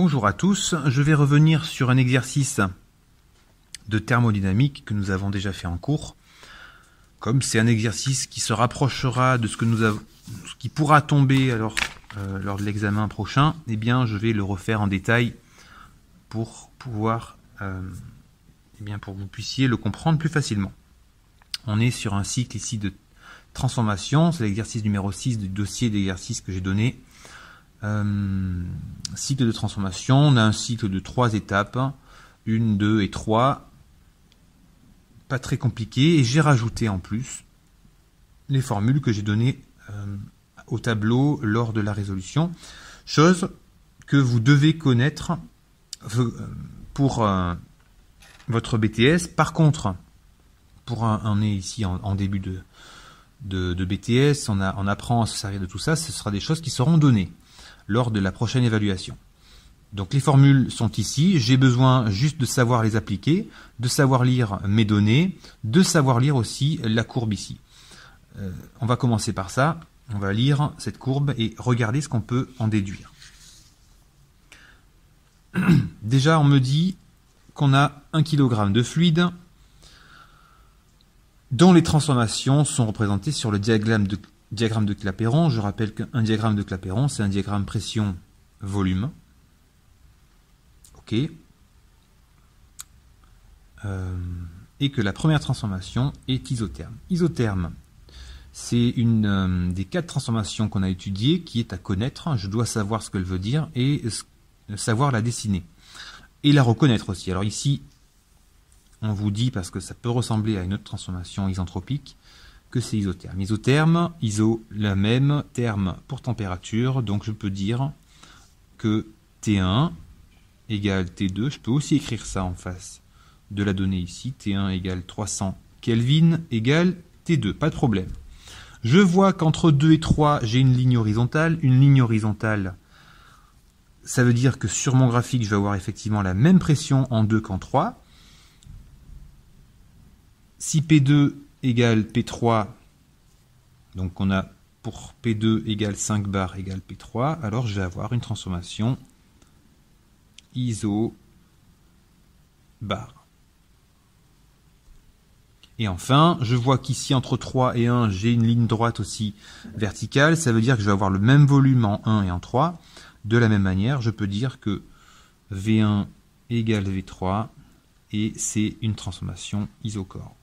Bonjour à tous, je vais revenir sur un exercice de thermodynamique que nous avons déjà fait en cours. Comme c'est un exercice qui se rapprochera de ce que nous avons, ce qui pourra tomber alors, lors de l'examen prochain, eh bien je vais le refaire en détail pour pouvoir, pour que vous puissiez le comprendre plus facilement. On est sur un cycle ici de transformation, c'est l'exercice numéro 6 du dossier d'exercice que j'ai donné. Cycle de transformation, on a un cycle de 3 étapes, 1, 2 et 3, pas très compliqué, et j'ai rajouté en plus les formules que j'ai données au tableau lors de la résolution, chose que vous devez connaître pour votre BTS. Par contre, on est ici en début de BTS, on apprend à se servir de tout ça, ce sera des choses qui seront données lors de la prochaine évaluation. Donc les formules sont ici, j'ai besoin juste de savoir les appliquer, de savoir lire mes données, de savoir lire aussi la courbe ici. On va commencer par ça, on va lire cette courbe et regarder ce qu'on peut en déduire. Déjà on me dit qu'on a 1 kg de fluide dont les transformations sont représentées sur le diagramme de Clapeyron. Je rappelle qu'un diagramme de Clapeyron, c'est un diagramme pression-volume. OK. Et que la première transformation est isotherme. Isotherme, c'est une des 4 transformations qu'on a étudiées, qui est à connaître. Je dois savoir ce qu'elle veut dire et savoir la dessiner. Et la reconnaître aussi. Alors ici, on vous dit, parce que ça peut ressembler à une autre transformation isentropique, que c'est isotherme. Isotherme, iso, la même, terme pour température, donc je peux dire que T1 égale T2, je peux aussi écrire ça en face de la donnée ici, T1 égale 300 Kelvin égale T2, pas de problème. Je vois qu'entre 2 et 3, j'ai une ligne horizontale. Une ligne horizontale, ça veut dire que sur mon graphique, je vais avoir effectivement la même pression en 2 qu'en 3. Si P2 égale P3, donc on a pour P2 égale 5 bar égale P3, alors je vais avoir une transformation iso bar. Et enfin, je vois qu'ici entre 3 et 1, j'ai une ligne droite aussi verticale, ça veut dire que je vais avoir le même volume en 1 et en 3. De la même manière, je peux dire que V1 égale V3 et c'est une transformation isochore.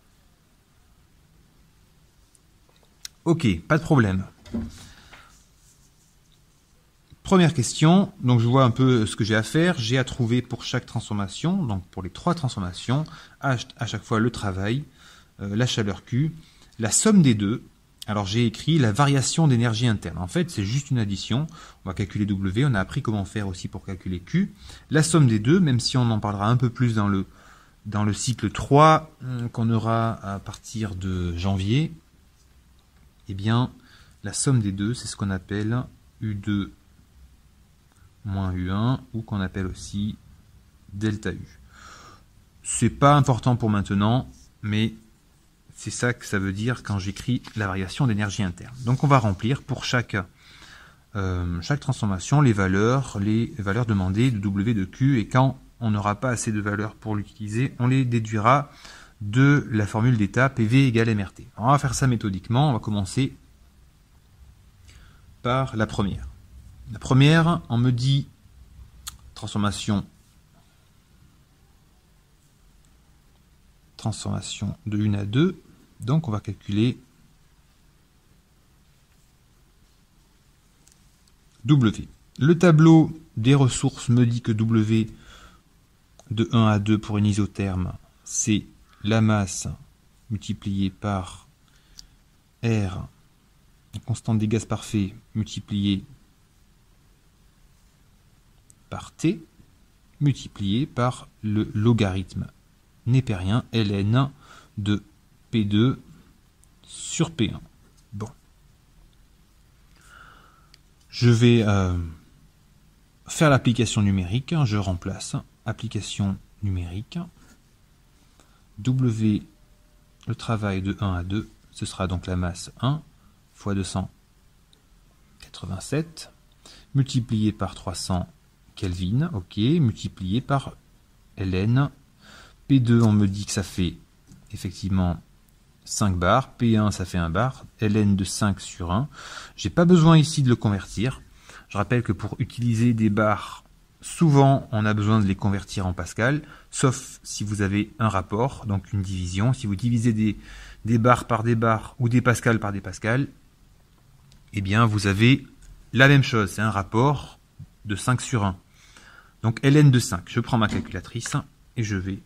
Ok, pas de problème. Première question, donc je vois un peu ce que j'ai à faire. J'ai à trouver pour chaque transformation, donc pour les 3 transformations, à chaque fois le travail, la chaleur Q, la somme des deux. Alors j'ai écrit la variation d'énergie interne. En fait, c'est juste une addition. On va calculer W, on a appris comment faire aussi pour calculer Q. La somme des deux, même si on en parlera un peu plus dans le cycle 3 qu'on aura à partir de janvier, eh bien, la somme des deux, c'est ce qu'on appelle U2 moins U1, ou qu'on appelle aussi delta U. C'est pas important pour maintenant, mais c'est ça que ça veut dire quand j'écris la variation d'énergie interne. Donc on va remplir pour chaque transformation les valeurs demandées de W de Q, et quand on n'aura pas assez de valeurs pour l'utiliser, on les déduira de la formule d'étape PV égale MRT. Alors on va faire ça méthodiquement, on va commencer par la première. La première, on me dit transformation de 1 à 2, donc on va calculer W. Le tableau des ressources me dit que W de 1 à 2 pour une isotherme, c'est la masse multipliée par R, constante des gaz parfaits, multipliée par T, multiplié par le logarithme népérien ln de P2 sur P1. Bon. Je vais faire l'application numérique. Je remplace application numérique. W, le travail de 1 à 2, ce sera donc la masse 1 fois 287, multiplié par 300 Kelvin, ok, multiplié par ln. P2, on me dit que ça fait effectivement 5 bars. P1, ça fait 1 bar. ln de 5 sur 1. J'ai pas besoin ici de le convertir. Je rappelle que pour utiliser des bars, souvent on a besoin de les convertir en Pascal, sauf si vous avez un rapport, donc une division. Si vous divisez des bars par des bars ou des pascals par des pascals, eh bien vous avez la même chose, c'est un rapport de 5 sur 1. Donc ln de 5, je prends ma calculatrice et je vais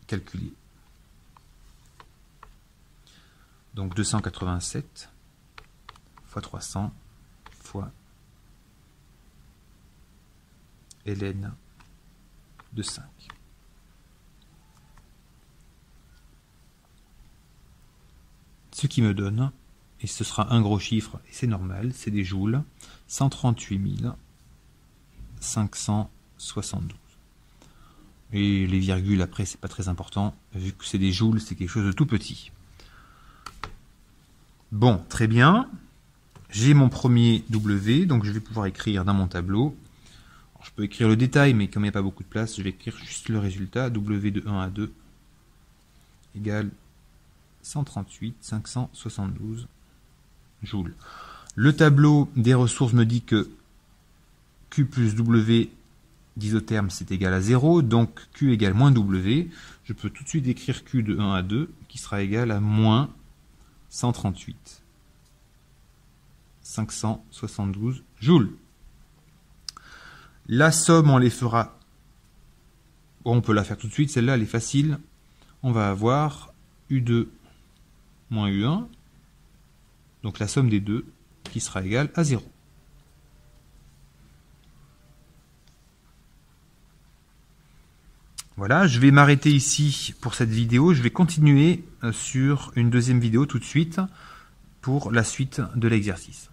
calculer. Donc 287 fois 300 fois ln de 5. Ce qui me donne, et ce sera un gros chiffre, et c'est normal, c'est des joules, 138 572. Et les virgules après, c'est pas très important, vu que c'est des joules, c'est quelque chose de tout petit. Bon, très bien. J'ai mon premier W, donc je vais pouvoir écrire dans mon tableau. Alors, je peux écrire le détail, mais comme il n'y a pas beaucoup de place, je vais écrire juste le résultat. W de 1 à 2 égale 138 572 joules. Le tableau des ressources me dit que Q plus W d'isotherme c'est égal à 0, donc Q égale moins W. Je peux tout de suite écrire Q de 1 à 2 qui sera égal à moins 138 572 joules. La somme, on les fera. Bon, on peut la faire tout de suite, celle-là elle est facile. On va avoir U2 moins U1, donc la somme des deux qui sera égale à 0. Voilà, je vais m'arrêter ici pour cette vidéo. Je vais continuer sur une deuxième vidéo tout de suite pour la suite de l'exercice.